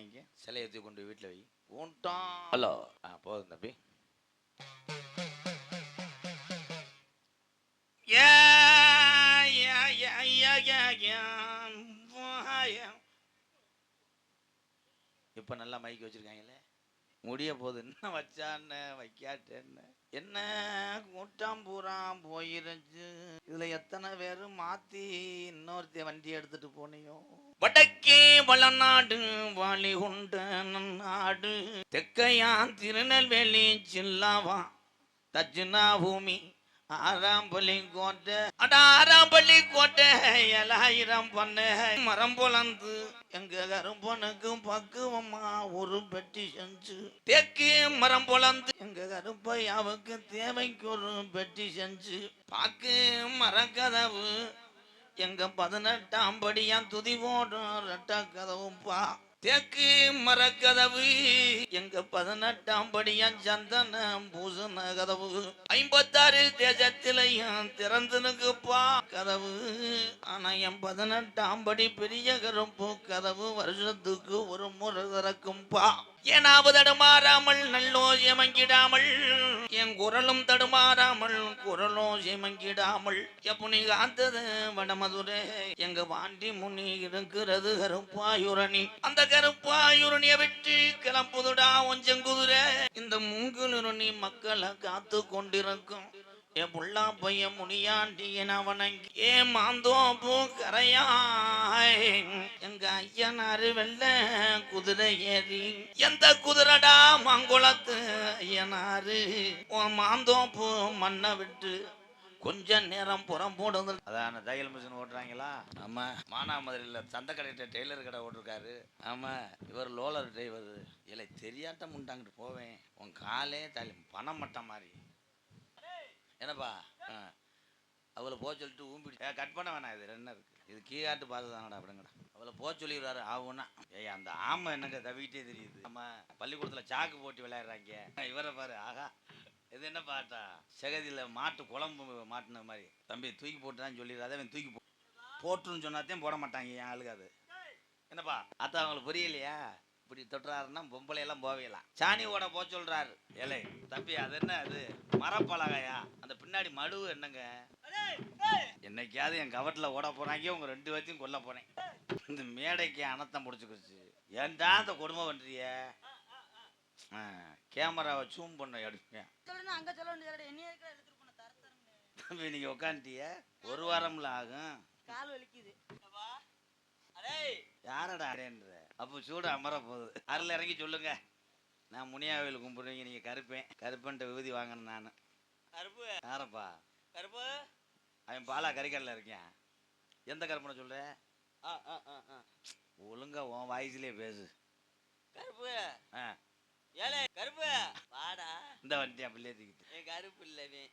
வாங்கிக்க, சிலையை தூக்கி கொண்டு வீட்டில் வை. ஊன்ட்டான். ஹலோ, போதும் தம்பி. இப்ப நல்லா மைக் வச்சிருக்காங்களே, முடிய போது என்ன வச்சான்னு வைக்காட்டேன்னு என்ன கூட்டம் பூரா போயிருச்சு. இதுல எத்தனை பேரு மாத்தி இன்னொருத்த வண்டி எடுத்துட்டு போனியோ. வடக்கே வளநாடு வாலி உண்ட நாடு, தெக்கையா திருநெல்வேலி சில்லாவா தஜ்னா பூமி ஆறாம்பள்ளி கோட்டை. ஆறாம்பள்ளி கோட்டை 7000 பண்ண மரம் பொலந்து எங்க கருப்பனுக்கும் பக்குவமா ஒரு பெட்டி செஞ்சு. தேக்கு மரம் பொலந்து எங்க கருப்பையாவுக்கு தேவைக்கு ஒரு பெட்டி செஞ்சு. பாக்கு மரக்கதவு எங்க 18ஆம் படியா துதி போடும் ரெட்ட கதவுப்பா. தேக்கு மரக்கதவு எங்க 18ஆம் படியா சந்தன பூசண கதவு. 56 தேசத்திலையும் திறந்துனுக்குப்பா கதவு. ஆனா என் 18ஆம் படி பெரிய கருப்பு கதவு வருஷத்துக்கு ஒரு முறை திறக்கும்பா. ஏனாவது தடுமாறாமல் நல்லோ ஏமங்கிடாமல், என் குரலும் தடுமாறாமல் குரலோ ஏமங்கிடாமல். எப்பனி காத்தது வடமதுரை எங்க வாண்டி முனி இருக்கிறது கருப்பாயுரணி. அந்த கருப்பாயுரணிய விட்டு கிளம்புதுடா ஒஞ்சங்குதிரை. இந்த மூங்குலுரணி மக்களை காத்து கொண்டிருக்கும் என் புள்ளா பையன் முனியாண்டி என வணங்கி. ஏ மாந்தோப்பு கரையாய் எங்க ஐயனாரு வெள்ள குதிரை ஏறி. எந்த குதிரடா மங்குளத்து ஐயனாரு. உன் மாந்தோப்பு மண்ணை விட்டு கொஞ்ச நேரம் புறம் போடுது. அதான் தையல் மிஷின் ஓட்டுறாங்களா? ஆமா. மானாமதுரையில் சந்தை கடையிட்ட டெய்லர் கடை ஓட்டிருக்காரு. ஆமா, இவர் லோலர் டிரைவர். இல்லை தெரியாட்டம் உண்டாங்கிட்டு போவேன். உன் காலே தள்ளி பணம் மட்டம் மாதிரி. என்னப்பா அவளை போக சொல்லிட்டு ஊம்பிடி கட் பண்ண வேணாம். இது என்ன இருக்கு, இது கீழாட்டு பார்த்து தானடா அப்படிங்கடா. அவளை போக சொல்லிடுறாரு ஆகும்னா. ஏய் அந்த ஆமை என்னங்க தவிக்கிட்டே தெரியுது. ஆமா, பள்ளிக்கூடத்தில் சாக்கு போட்டு விளையாடுறாங்க. இவரை பாரு, ஆகா இது என்ன பாட்டா, செகதியில் மாட்டு குழம்பு மாட்டின மாதிரி. தம்பி தூக்கி போட்டுதான் சொல்லிடுறாரு. அவன் தூக்கி போட்டுன்னு சொன்னாத்தையும் போட மாட்டாங்க என் ஆளுக்கு. அது என்னப்பா அத்தா அவங்களுக்கு புரியலையா? இப்படி தொட்டுறாருன்னா பொம்பளையெல்லாம் போவையலாம். சாணி ஓட போக சொல்றாரு. ஏலே தம்பி அது என்ன, அது மரப்பலகையா? அந்த பின்னாடி மடுவு என்னங்க? என்னைக்காவது என் கவட்டில் ஓட போறாங்க. உங்க 2 பேர்த்தையும் கொல்ல போனேன். இந்த மேடைக்கு அனத்தம் முடிச்சுக்கிடுச்சு. ஏன்டா அந்த கொடுமை பண்றிய? கேமராவை ஜூம் பண்ண எடுப்பேன். தம்பி நீங்க உட்காந்துட்டிய, ஒரு வாரம்ல ஆகும். கால் வலிக்குது. யாரடா அடையன்ற? அப்போ சூடு அமர போகுது. அருள் இறங்கி சொல்லுங்க. நான் முனியாவில் கும்பிடுவீங்க, நீங்க கருப்பேன். கருப்பன்ட்ட விபூதி வாங்கணும் நான். கருப்பு யாரப்பா? கருப்பு அவன் பாலா கறிக்கடல இருக்கேன். எந்த கருப்பனை சொல்ற? ஒழுங்கா உன் வாய்ஸ்லயே பேசு. கருப்பு ஏலே கருப்பு வாடா. இந்த வண்டி அப்படியே தூக்கிட்டு கருப்பு இல்லவே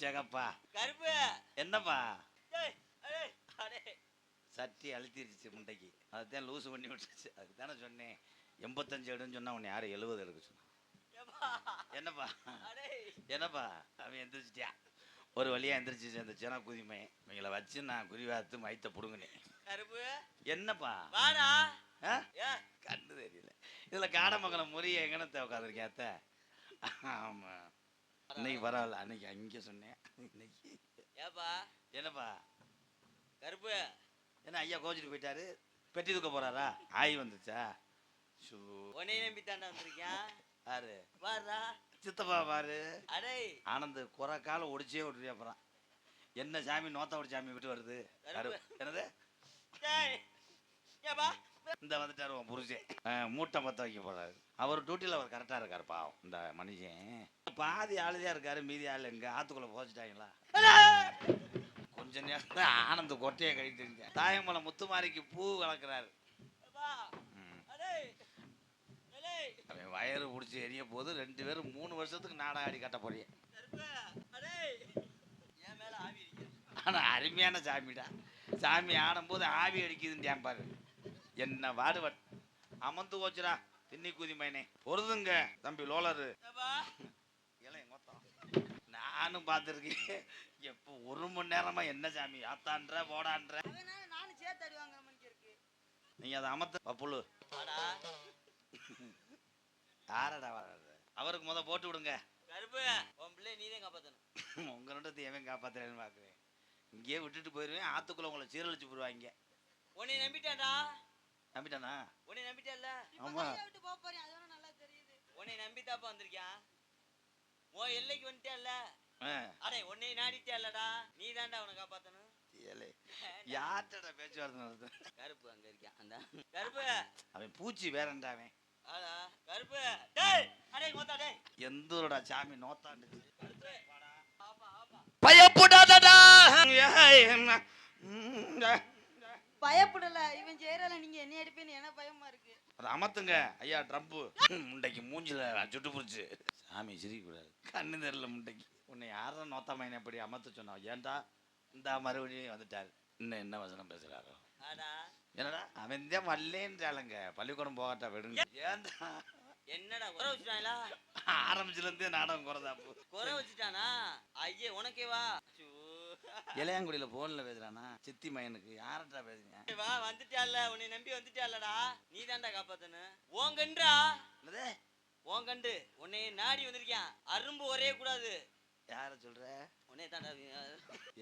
சேகப்பா. கருப்பு என்னப்பா? சட்டி அழுத்திருச்சு முண்டைக்கு. அதுதான் லூசு பண்ணி விட்டுருச்சு. அதுக்கு தானே சொன்னேன் 85 எடுன்னு சொன்னா உன்னை யாரும் 70 எடுக்க சொன்னா. என்னப்பா என்னப்பா? அவன் எந்திரிச்சிட்டியா? ஒரு வழியா எந்திரிச்சு அந்த ஜன குதிமை இவங்களை வச்சு நான் குறிவாத்து மைத்த புடுங்கினேன். கருப்பு என்னப்பா? கண்டு தெரியல. இதுல காடமங்கலம் முறிய எங்கனத்தை உட்காந்துருக்கேன் அத்தை. ஆமா இன்னைக்கு பரவாயில்ல. அன்னைக்கு அங்கே சொன்னேன். இன்னைக்கு ஏப்பா என்னப்பா? கருப்பு என்ன ஐயா கோச்சிட்டு போயிட்டாரு? பெட்டி தூக்க போறாரா? ஆய் வந்துச்சா? உன்னை நம்பி தாண்டா வந்திருக்கேன். யாரு பாருடா? சித்தப்பா பாரு. அடே ஆனந்த் குறை கால ஒடிச்சே விட்டுறியா? அப்புறம் என்ன சாமி நோத்த ஒரு சாமி விட்டு வருது? என்னது இந்த வந்துட்டாரு உன் புருஷன். மூட்டை பத்த வைக்க போறாரு. அவர் டியூட்டியில் அவர் கரெக்டா இருக்காரு. பாவம் இந்த மனுஷன் பாதி ஆளுதா இருக்காரு. மீதி ஆள் எங்க ஆத்துக்குள்ள போச்சுட்டாங்களா? கொஞ்ச நேரம் ஆனந்த கொட்டையை கழிட்டு தாயமலை முத்துமாரிக்கு பூ வளர்க்குறாரு. அவன் வயறு பிடிச்சி எரிய போது 2 பேரும் 3 வருஷத்துக்கு நாடகம் ஆடி கட்ட போறீங்க. ஆனா அருமையான சாமிடா. சாமி ஆடும்போது ஆவி அடிக்குதுன்னு பாரு. என்ன வாடுவட் அமர்ந்து போச்சுடா தின்னி குதிமைனே. பொருதுங்க தம்பி லோலரு. நானும் பார்த்துருக்கேன். எப்போ 1 மணி நேரமா என்ன சாமி ஆத்தான்ற போடான்ற. நீங்க அதை அமர்த்த பப்புளு யாரடா வர்றது? அவருக்கு முத போட்டு விடுங்க. கருப்பு உன் பிள்ளை நீதான் காப்பாத்தணும். உங்க ரெண்டு எவன் காப்பாத்துறேன்னு பாக்குறேன். இங்கேயே விட்டுட்டு போயிருவேன். ஆத்துக்குள்ள உங்களை சீரழிச்சு போடுவாங்க. உன்னை நம்பிட்டான்டா. நம்பிட்டானா? உன்னை நம்பிட்டல்ல. ஆமா. விட்டு போக போறேன் அதுவரை நல்லா தெரியுது. உன்னை நம்பித்தாப்பா வந்திருக்கியான். உன் எல்லைக்கு வந்துட்டியால. அடே உன்னை நாடிட்டியாலடா. நீ தான்டா அவனை காப்பாத்தணும். யார்கிட்ட பேச்சுவார்த்தை நடத்து? கருப்பு அங்க இருக்கான். அந்த கருப்பு அவன் பூச்சி வேறண்டா அவன். கருப்பு டேய் அடே கோத்தா டேய் எந்தூரடா சாமி நோத்தாண்டுச்சு. கருப்பு ஆமா ஆமா பயப்படாதடா. பயப்படல இவன் செய்யறல நீங்க என்ன எடுப்பேன்னு என்ன பயமா இருக்கு. அமத்துங்க ஐயா ட்ரம்ப்பு. முண்டைக்கு மூஞ்சில சுட்டு புடிச்சு. சாமி சிரிக்க கூடாது. கண்ணு தெரியல முண்டைக்கு. உன்னை யாரும் நோத்தாமைன்னு எப்படி அமர்த்த சொன்னா? ஏன்டா இந்த மறுபடியும் வந்துட்டாரு. இன்னும் என்ன வசனம் பேசுறாரோ? என்னடா அவன் தான் வரலேன்றாளுங்க. பள்ளிக்கூடம் போகாட்டா விடுங்க. ஏன்டா என்னடா குறை வச்சுட்டாங்களா? ஆரம்பிச்சுல இருந்தே நாடகம் குறைதா. குறை வச்சுட்டானா? ஐயே உனக்கேவா? இளையாங்குடியில போன்ல பேசுறானா? சித்தி மயனுக்கு யார்டா பேசுறீங்க? வா வந்துட்டியால. உன்னை நம்பி வந்துட்டியாலடா. நீ தான்டா காப்பாத்தனு. ஓங்கன்றா என்னது? ஓங்கண்டு உன்னை நாடி வந்திருக்கான். அரும்பு ஒரே கூடாது. யார சொல்ற? உன்னை தான்டா.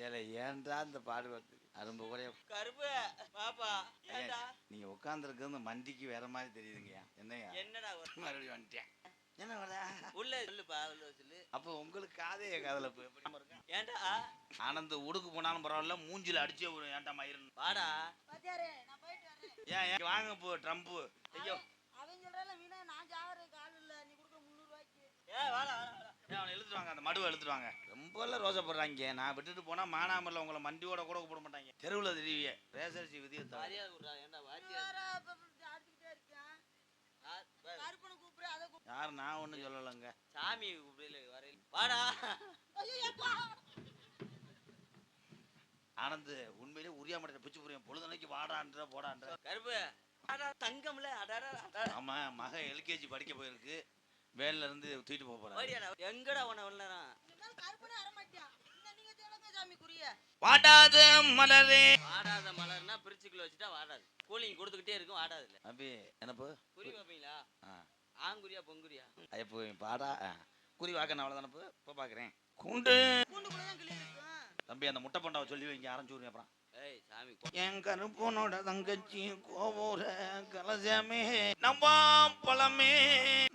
ஏலே ஏன்டா இந்த பாடு வருது? அரும்பு ஒரே. கருப்பு பாப்பா ஏன்டா நீங்க உட்கார்ந்துருக்கிறது மண்டிக்கு வேற மாதிரி தெரியுதுங்கய்யா. என்னையா? என்னடா மறுபடியும் வந்துட்டேன். என்ன வரா? உள்ள சொல்லுப்பா உள்ள சொல்லு. அப்ப உங்களுக்கு காதே காதல எப்படி இருக்கா? ஏன்டா ஆனந்த் உடுக்கு போனாலும் பரவாயில்ல மூஞ்சில அடிச்சே ஒரு ஏன்டா மயிரன். வாடா பாத்தியாரே நான் போயிட்டு வரேன். ஏன் வாங்க போ ட்ரம்ப். ஐயோ அவன் சொல்றல மீனா நான் ஜாவறதுக்கு ஆள் இல்ல. நீ கொடுக்க 300 ரூபாய்க்கு. வாடா வாடா. அவனை இழுத்துட்டு வாங்க. அந்த மடுவை இழுத்துட்டு வாங்க. ரொம்ப எல்லாம் ரோசை போடுறாங்க. நான் விட்டுட்டு போனா மானாமல்ல உங்களை மண்டியோட கூட போட மாட்டாங்க. தெருவுல தெரிவிய ரேசரிசி விதியை வாரியா குடுறா. ஏன்டா வாரியா அடிச்சுக்கிட்டே இருக்கான். கருப்பனை கூப்பிடு அதை கூப்பிடு. யார்? நான் ஒண்ணும் சொல்லலைங்க. சாமி கூப்பிடல வரையில. வாடா. ஐயோ ஆனந்த் உண்மையிலே உரியா மாட்டேன். பிச்சு புரியும். பொழுதுனைக்கு வாடான்ற போடான்ற. கருப்பு அடா தங்கம்ல அடடா. ஆமா மக எல்கேஜி படிக்க போயிருக்கு. வேன்ல இருந்து தூக்கிட்டு போக போறான். எங்கடா உன உள்ளனா? கருப்பனே வர மாட்டான். நீங்க சொல்லுங்க சாமி குறிய. வாடாத மலரே. வாடாத மலர்னா பிரிச்சுக்குள்ள வச்சுட்டா வாடாது. கூலிங் கொடுத்துக்கிட்டே இருக்கும் வாடாதுல. அபி என்னப்போ குறி பாப்பீங்களா? ஆங்குரியா பொங்குரியா? ஐயப்போ பாடா குறி வாக்க. அவ்வளவுதானப்போ இப்போ பாக்குறேன். கூண்டு கூண்டுக்குள்ள தான் கிளி இருக்கும். தம்பி அந்த முட்டை பொண்டாவை சொல்லி வைங்க. ஆரம்பிச்சு அப்புறம் ஏய் சாமி என் கருப்பனோட தங்கச்சி கோபுர கலசமே நம்பா பழமே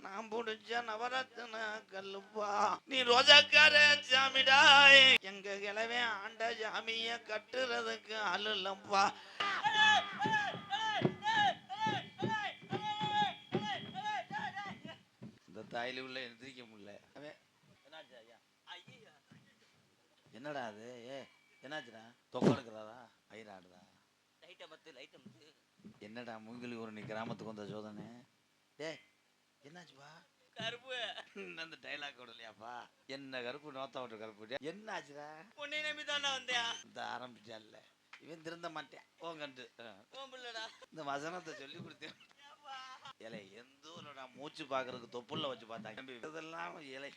நான் புடிச்ச நவரத்ன கல்லுப்பா நீ ரோஜாக்கார சாமிடா. எங்க கிளவே ஆண்ட சாமிய கட்டுறதுக்கு அலுலப்பா. இந்த தாயில உள்ள எந்திரிக்க முடியல. என்னாச்சு ஐயா? என்னடா அது? என்னாச்சுடா? தொகை எடுக்கிறாரா? ஐராடுதா? லைட்ட மத்து. என்னடா மூங்கிலி ஒரு நீ கிராமத்துக்கு வந்த சோதனை? என்னாச்சுப்பா? கருப்பு அந்த டைலாக் விடலையாப்பா? என்ன கருப்பு நோத்தா விட்டு கருப்பு. என்னாச்சுடா? உன்னை நம்பி தானே வந்தேன். இந்த ஆரம்பிச்சால இவன் திருந்த மாட்டேன். போங்கண்டு போம்புலடா. இந்த வசனத்தை சொல்லி கொடுத்தேன். இலை எந்த ஊரோட மூச்சு பாக்குறதுக்கு தொப்புள்ள வச்சு பார்த்தாங்க. இதெல்லாம் இலை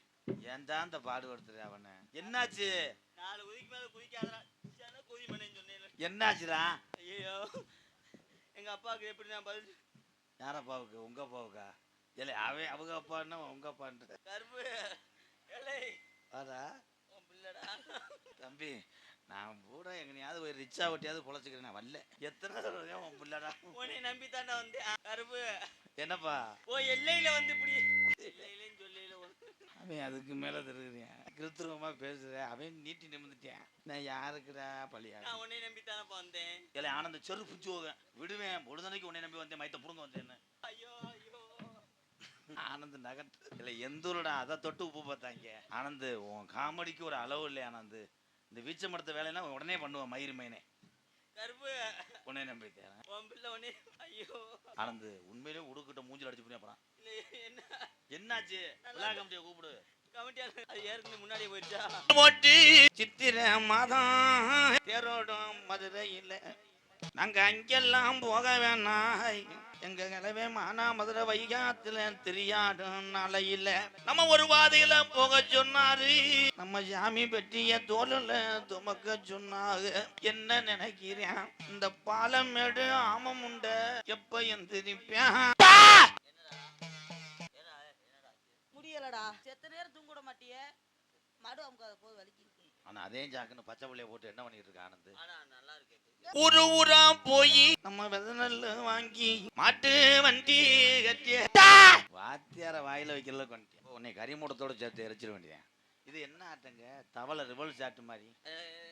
ஏன்டா இந்த பாடுபடுத்துற அவனை? என்னாச்சு? 4 உதிக்கு மேல குதிக்காதடா. கொதி மண்ணேன்னு சொன்னேன். என்னாச்சுடா? ஐயோ எங்க அப்பாவுக்கு எப்படி நான் பதில்? யார் அப்பாவுக்கு? உங்க அப்பாவுக்கா? இல்லை அவன் அவங்க அப்பான்னா உங்க அப்பான்ற. கருப்பு ஏலே வாடா உன் பிள்ளடா. தம்பி நான் கூட எங்கனையாவது ஒரு ரிச்சா ஒட்டியாவது பொழைச்சிக்கிறேன். நான் வரல. எத்தனை தடவை உன் பிள்ளடா? உன்னை நம்பி தாண்டா வந்தேன். கருப்பு என்னப்பா? ஓ எல்லையில வந்து இப்படி இல்லைன்னு சொல்லையில அவன் அதுக்கு மேல திருக்கிறேன். கிருத்திரமா பேசுறேன். அவன் நீட்டி நிமிந்துட்டேன். நான் யாருக்குடா பழியா? நான் உன்னை நம்பி தானப்பா வந்தேன். இல்லை ஆனந்த செரு பிடிச்சி போவேன் விடுவேன். பொழுதனைக்கு உன்னை நம்பி வந்தேன். மைத்த புடுங்க வந்தேன்னு. ஐயோ ஐயோ ஆனந்த் நகட்டு இல்லை எந்தூரடா அதை தொட்டு உப்பு பார்த்தாங்க. ஆனந்த் உன் காமெடிக்கு ஒரு அளவு இல்லை ஆனந்த். இந்த வீச்ச மடுத்த வேலைன்னா உடனே பண்ணுவேன். மயிறு மைனே கருப்பு உன்னை நம்பி தேன் உன் பிள்ளை உன்னை. ஐயோ ஆனந்த் உண்மையிலே உடுக்கிட்ட மூஞ்சில் அடிச்சு போய் அப்புறம் என்ன என்னாச்சு? விழா கமிட்டியை கூப்பிடு. கமிட்டியார் அது ஏற்கனவே முன்னாடியே போயிடுச்சா? சித்திரை மாதம் தேரோடும் மதுரையில் நாங்க அங்கெல்லாம் போக வேணாம். எங்க கிளவே மானாமதுரை வைகாத்துல தெரியாடும் நாளையில நம்ம ஒரு வாதியில போக சொன்னாரு. நம்ம சாமி பெட்டிய தோலுல துமக்க சொன்னாங்க. என்ன நினைக்கிறேன் இந்த பாலம் எடு ஆமம் உண்ட எப்ப எந்திரிப்பேன்? செத்த நேரம் தூங்க விட மாட்டியே மடு அமுக்காத போது வலிக்கு. ஆனா அதே ஜாக்குன்னு பச்சை புள்ளைய போட்டு என்ன பண்ணிட்டு இருக்க ஆனந்த்? ஆனா நல்லா இருக்கு. ஒரு ஊரா போய் நம்ம வித நெல்லு வாங்கி மாட்டு வண்டி கட்டிய வாத்தியார வாயில வைக்கிறதுல கொண்டு உன்னை கரிமூடத்தோட சேர்த்து எரிச்சிட வேண்டியது. இது என்ன ஆட்டங்க? தவளை ரிவல்ஸ் ஆட்டு மாதிரி.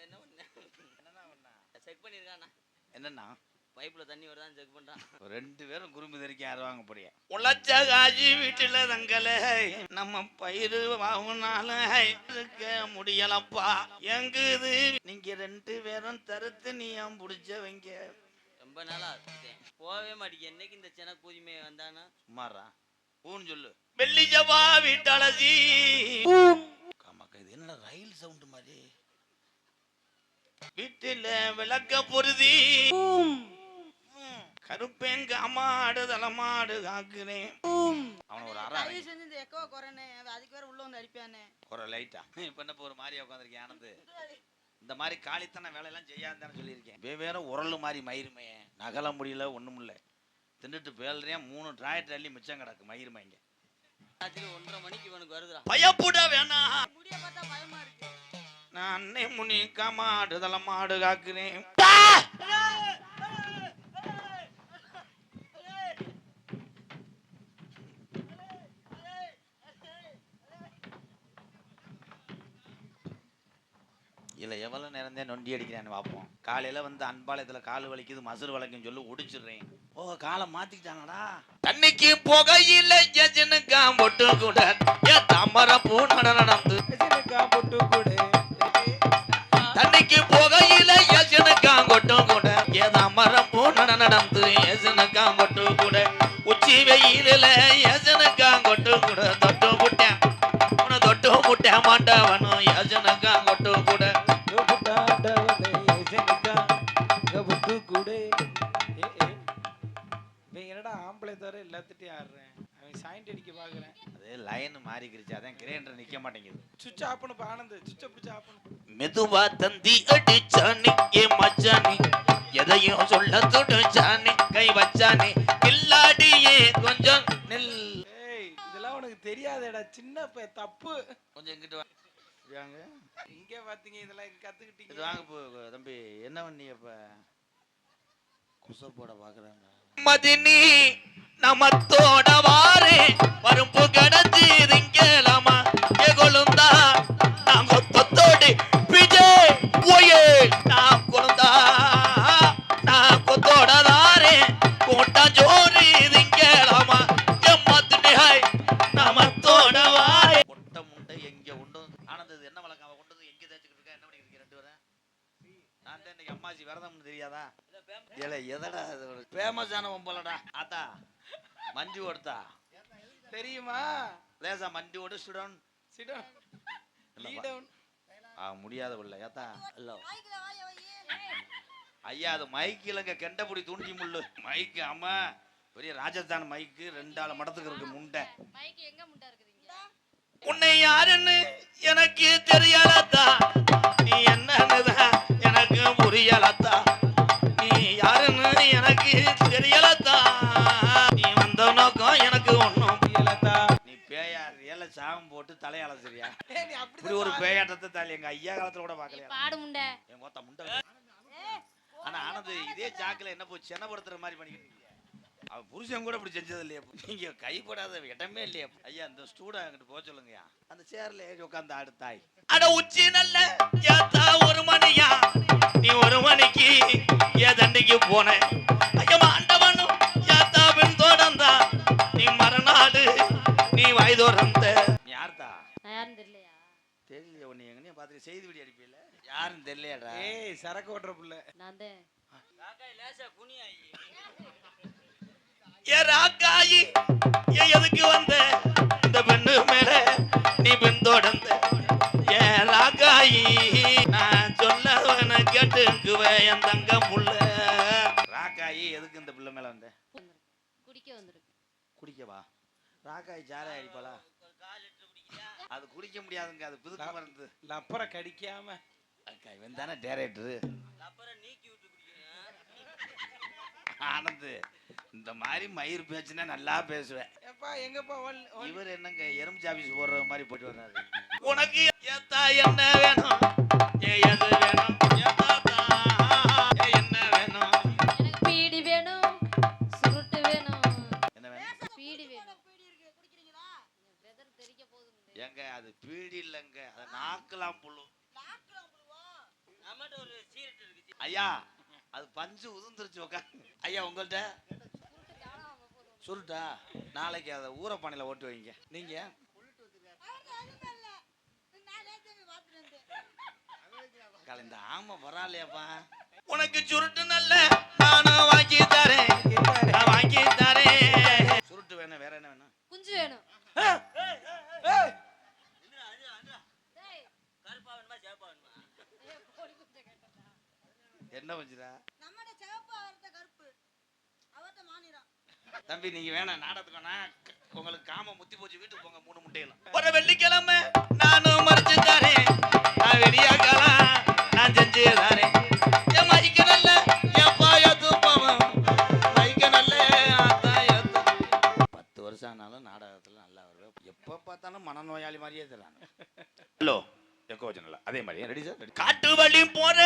என்ன பண்ண செக் பண்ணிருக்கானா? என்னன்னா பைப்ல தண்ணி வருதான்னு செக் பண்றான். 2 பேரும் குறும்பு தெரிக்க யார் வாங்க போறியா? உழைச்ச காஜி வீட்டுல தங்கல நம்ம பயிறு வாங்கினால இருக்க முடியலப்பா எங்குது. நீங்க 2 பேரும் தருத்து நீயம் புடிச்சவங்க. ரொம்ப நாளா போகவே மாட்டேங்க. என்னைக்கு இந்த சென பூஜ்மே வந்தானா? சும்மாறா ஊன்னு சொல்லு. வெள்ளி ஜவா வீட்டழகி. காமாக்கா இது என்ன ரயில் சவுண்ட் மாதிரி? வீட்டுல விளக்க பொருதி கருப்பேங்க அம்மாடு தலைமாடு காக்குறேன். அவன ஒரு அரை செஞ்சு இந்த எக்கோ குறனே அதுக்கு வேற உள்ள வந்து அடிப்பானே ஒரு லைட்டா. இப்ப என்ன ஒரு மாதிரியா உட்காந்துருக்கேன் ஆனந்து? இந்த மாதிரி காலித்தன வேலையெல்லாம் செய்யாதான்னு சொல்லியிருக்கேன். வேற உரல் மாதிரி மயிருமே நகல முடியல ஒண்ணும் இல்ல. தின்னுட்டு பேல்றியா 3 டிராயர் தள்ளி மிச்சம் கிடக்கு மயிருமைங்க. 1:30 மணிக்கு இவனுக்கு வருதுடா. பயப்பட வேணாம். முடிய பார்த்தா பயமா இருக்கு. நான் அன்னை முனி காமாடு தலைமாடு காக்குறேன். இல்லை எவ்வளோ நேரம் தான் நொண்டி அடிக்கிறான்னு பார்ப்போம். காலையில் வந்து அன்பாலயத்தில் கால் வலிக்குது மசுறு வலிக்குன்னு சொல்லி ஒடிச்சிடுறேன். ஓ காலை மாற்றிக்கிட்டாங்கடா. தண்ணிக்கு புகையில எஜனுக்கா பொட்டு கூட ஏன் தாமரை பூ நடந்து பொட்டு கூட தண்ணிக்கு புகையில எஜனுக்கா கொட்டு கூட ஏன் தாமரை பூ நடந்து எஜனுக்கா கொட்டு கூட உச்சி வெயிலில் எஜனுக்கா கொட்டு கூட தொட்டு புட்டேன் உன தொட்டு புட்டேன் மாட்டவனும் எஜனுக்கா கொட்டு கூட என்னடா ஆம்பளை தவிர எல்லாத்திட்டையும் ஆடுறேன். அவன் சாயிண்ட் அடிக்க பாக்குறேன். அது லைன் மாறிக்கிருச்சு அதான் கிரைண்டர் நிக்க மாட்டேங்குது. சுவிட்ச் ஆஃப் பண்ணு ஆனந்த். சுவிட்ச் பிடிச்சு ஆஃப் பண்ணு. மெதுவா தந்தி அடிச்சானி ஏ மச்சானி எதையும் சொல்ல துடிச்சானி கை வச்சானி கில்லாடியே கொஞ்சம் நெல். ஏய் இதெல்லாம் உனக்கு தெரியாதேடா சின்ன தப்பு. கொஞ்சம் இங்கிட்டு வாங்க. இங்கே பாத்தீங்க இதெல்லாம் கத்துக்கிட்டீங்க. இது வாங்க போ தம்பி. என்ன பண்ணி அப்ப குச போட பாக்குறாங்க. மதினி நமத்தோட வாரே பருப்பு கடந்து திங்கலாமா ஏ கொழுந்தா நான் கொத்தோடி பிஜே ஓயே நான் கொழுந்தா நான் கொத்தோட தாரே கோட்டா ஜோரி திங்கலாமா ஏ மதினி ஹாய் நமத்தோட வாரே. கொட்ட முண்டை எங்க உண்டு ஆனந்தது என்ன வழக்கம்? அவ கொண்டது எங்க தேய்ச்சிட்டு இருக்கா? என்ன பண்ணிட்டு இருக்க 2 பேரும்? நான் தான் இன்னைக்கு அம்மாச்சி விரதம்னு தெரியாதா? ஏல எதடா இது ஃபேமஸான ஒம்பலடா ஆத்தா மஞ்சி ஓடுதா தெரியுமா? லேசா மண்டி ஓடு சுடன் சிடம் லீ டவுன் முடியாத உள்ள ஏத்தா இல்ல ஐயா அது மைக் இல்லங்க கெண்டபுடி தூண்டி முள்ளு மைக்கு. ஆமா பெரிய ராஜஸ்தான் மைக்கு 2 ஆள் மடத்துக்கு இருக்கு முண்டை. மைக் எங்க முண்டா இருக்குதுங்க? உன்னை யாருன்னு எனக்கு தெரியலத்தா நீ என்னன்னுதான் எனக்கு புரியலத்தா நீ யாருன்னு எனக்கு தெரியலத்தா நீ வந்த நோக்கம் எனக்கு ஒண்ணும் புரியலத்தா. நீ பேயார் ஏல சாகம் போட்டு தலையால சரியா இப்படி ஒரு பேயாட்டத்தை தாலி எங்க ஐயா காலத்துல கூட பாக்கலையா? பாடு முண்டை என் மொத்த முண்டை. ஆனா ஆனது இதே ஜாக்கில் என்ன போய் சென்னப்படுத்துற மாதிரி பண்ணிக்கிட்டு இருக்கீங்க. அவன் புருஷன் கூட இப்படி செஞ்சது இல்லையா? நீங்க கைப்படாத இடமே இல்லையா? ஐயா அந்த ஸ்டூடா அங்கிட்டு போக சொல்லுங்கயா. அந்த சேர்ல ஏறி உட்காந்து ஆடுத்தாய் அட உச்சி நல்ல ஏத்தா 1 மணியா நீ 1 மணிக்கு ஏ தண்டிக்கு போன ஐயா ஆண்டவனும் ஏத்தா பின் தொடர்ந்தா நீ மறுநாடு நீ வயதோரந்த. நீ யார்த்தா? யாருன்னு தெரியலையா? தெரியல. உன்னை எங்கனையும் பார்த்துட்டு செய்தி வீடி அடிப்பீல யாருன்னு தெரியலையாடா? ஏய் சரக்கு ஓட்டுற புள்ள. நான் தான். காக்காய் லேசா குனியாயி. ஏ ராக்காயி ஏ எதுக்கு வந்த இந்த பெண்ணு மேல நீ பின்தொடர்ந்த ஏ ராக்காயி நான் சொல்லவன கேட்டுக்குவே என் தங்க முள்ள. ராக்காயி எதுக்கு இந்த பிள்ளை மேல வந்த? குடிக்க வந்திருக்கு. குடிக்கவா? ராக்காயி ஜாலியா அடிப்பாளா? அது குடிக்க முடியாதுங்க. அது புதுக்கு மருந்து. லப்பர கடிக்காம இவன் தானே டேரக்டரு. அப்புறம் நீக்கி விட்டு குடிக்கிறேன். ஆனந்து இந்த மாதிரி மயிர் பேச்சுன்னா நல்லா பேசுவேன். எப்பா எங்கப்பா இவர் என்னங்க எறும்பு ஆபீஸ் போடுற மாதிரி போயிட்டு வர்றாரு. உனக்கு ஏத்தா என்ன வேணும் எது வேணும் ஏத்தாத்தா என்ன வேணும்? எனக்கு பீடி வேணும், சுருட்டு வேணும். என்ன வேணும்? பீடி வேணும். பீடி இருக்கு, குடிக்கிறீங்களா? வெதர் தெரிக்க போகுது. ஏங்க அது பீடி இல்லைங்க, அது நாக்கலாம் புழு. நாக்குலாம் புழுவா? நம்மகிட்ட ஒரு சீரட் இருக்கு. ஐயா அது பஞ்சு உதிர்ந்துருச்சு உட்காந்து. ஐயா உங்கள்கிட்ட சுருட்டா நாளைக்கு அதை ஊரப்பானையில் ஓட்டு வைங்க. நீங்க இந்த ஆமா வராலையாப்பா. உனக்கு சுருட்டு நல்ல நானும் வாங்கி தரேன், நான் வாங்கி தரேன். சுருட்டு வேணும், வேற என்ன வேணும்? குஞ்சு வேணும். கருப்பா வேணுமா சேப்பா வேணுமா? என்ன வச்சுடா நம்மட சிவப்பு அவர்ட்ட கருப்பு, அவர்ட்ட மாநிலம். தம்பி நீங்க வேணாம் நாடகத்துக்கானா, உங்களுக்கு காம முத்தி போச்சு, வீட்டுக்கு போங்க. 3 முட்டையெல்லாம் ஒரு வெள்ளிக்கிழமை நானும் மறைச்சு தரேன், நான் வெடியாக்கலாம் நான் செஞ்சு தரேன். என் மதிக்க நல்ல என் பாயத்து போவோம், மதிக்க நல்ல ஆத்தாயத்து. 10 வருஷம் ஆனாலும் நாடகத்துல நல்லா வருவேன். எப்ப பார்த்தாலும் மனநோயாளி மாதிரியே தராங்க. ஹலோ எக்கோ வச்சனல அதே மாதிரி ரெடி சார். காட்டு வழி போற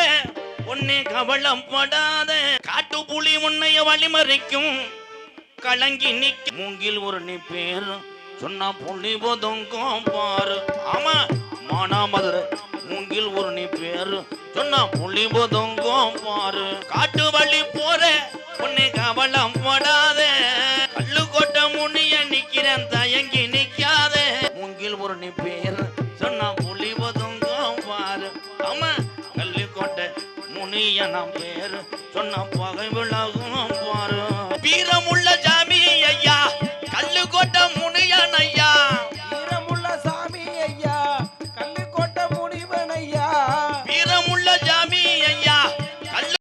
உன்னை கவலம் படாத, காட்டு புலி உன்னைய வழிமறிக்கும், கலங்கி நிக்க மூங்கில் ஒரு நீ பேரு சொன்னா புள்ளி போதுங்கும் பாரு. ஆமா மானாமதுரை மூங்கில் ஒரு நீ பேரு சொன்னா புள்ளி போதுங்கும் பாரு. காட்டு வழி போற உன்னை கவலம் படாத, கல்லு கொட்ட முனிய நிக்கிறேன் தயங்கி நிக்காத, மூங்கில் ஒரு நீ பேரு சொன்னா புள்ளி போதுங்கும் பாரு. ஆமா கல்லு கொட்ட முனிய நான் பேரு சொன்னா பகை விலகும் பாரு. வீரம்